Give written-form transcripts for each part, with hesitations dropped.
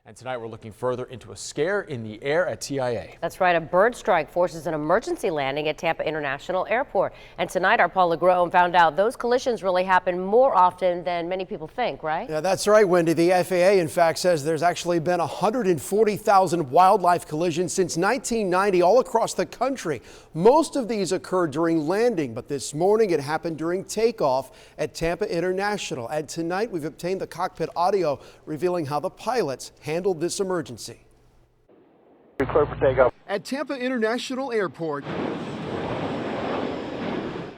And tonight we're looking further into a scare in the air at TIA. That's right. A bird strike forces an emergency landing at Tampa International Airport. And tonight our Paula Grohm found out those collisions really happen more often than many people think, right? Yeah, that's right, Wendy. The FAA, in fact, says there's actually been 140,000 wildlife collisions since 1990 all across the country. Most of these occurred during landing, but this morning it happened during takeoff at Tampa International. And tonight we've obtained the cockpit audio revealing how the pilots handled this emergency. Clear for takeoff. At Tampa International Airport,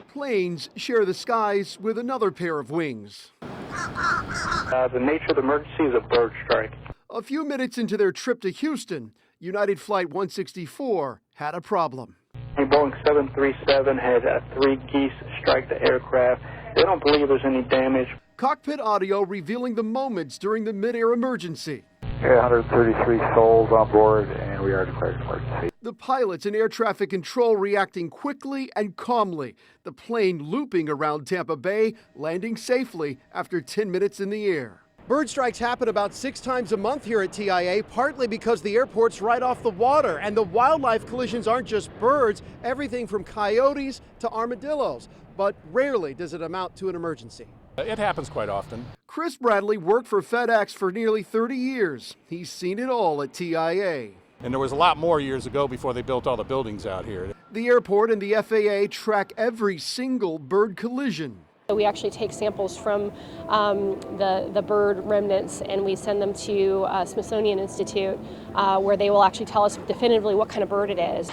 planes share the skies with another pair of wings. The nature of the emergency is a bird strike. A few minutes into their trip to Houston, United Flight 164 had a problem. A Boeing 737 had 3 geese strike the aircraft. They don't believe there's any damage. Cockpit audio revealing the moments during the mid-air emergency. 133 souls on board, and we are declared emergency. The pilots and air traffic control reacting quickly and calmly. The plane looping around Tampa Bay, landing safely after 10 minutes in the air. Bird strikes happen about 6 times a month here at TIA, partly because the airport's right off the water. And the wildlife collisions aren't just birds, everything from coyotes to armadillos. But rarely does it amount to an emergency. It happens quite often. Chris Bradley worked for FedEx for nearly 30 years. He's seen it all at TIA. And there was a lot more years ago before they built all the buildings out here. The airport and the FAA track every single bird collision. We actually take samples from the bird remnants and we send them to Smithsonian Institute where they will actually tell us definitively what kind of bird it is.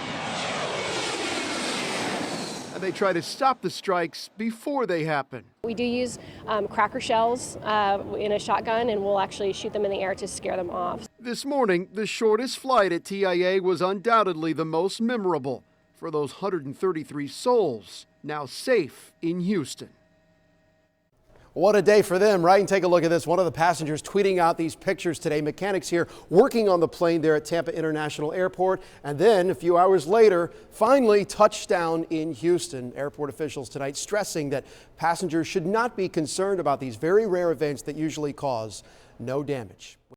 And they try to stop the strikes before they happen. We do use cracker shells in a shotgun, and we'll actually shoot them in the air to scare them off. This morning, the shortest flight at TIA was undoubtedly the most memorable for those 133 souls now safe in Houston. What a day for them, right? And take a look at this. One of the passengers tweeting out these pictures today. Mechanics here working on the plane there at Tampa International Airport. And then a few hours later, finally touchdown in Houston. Airport officials tonight stressing that passengers should not be concerned about these very rare events that usually cause no damage.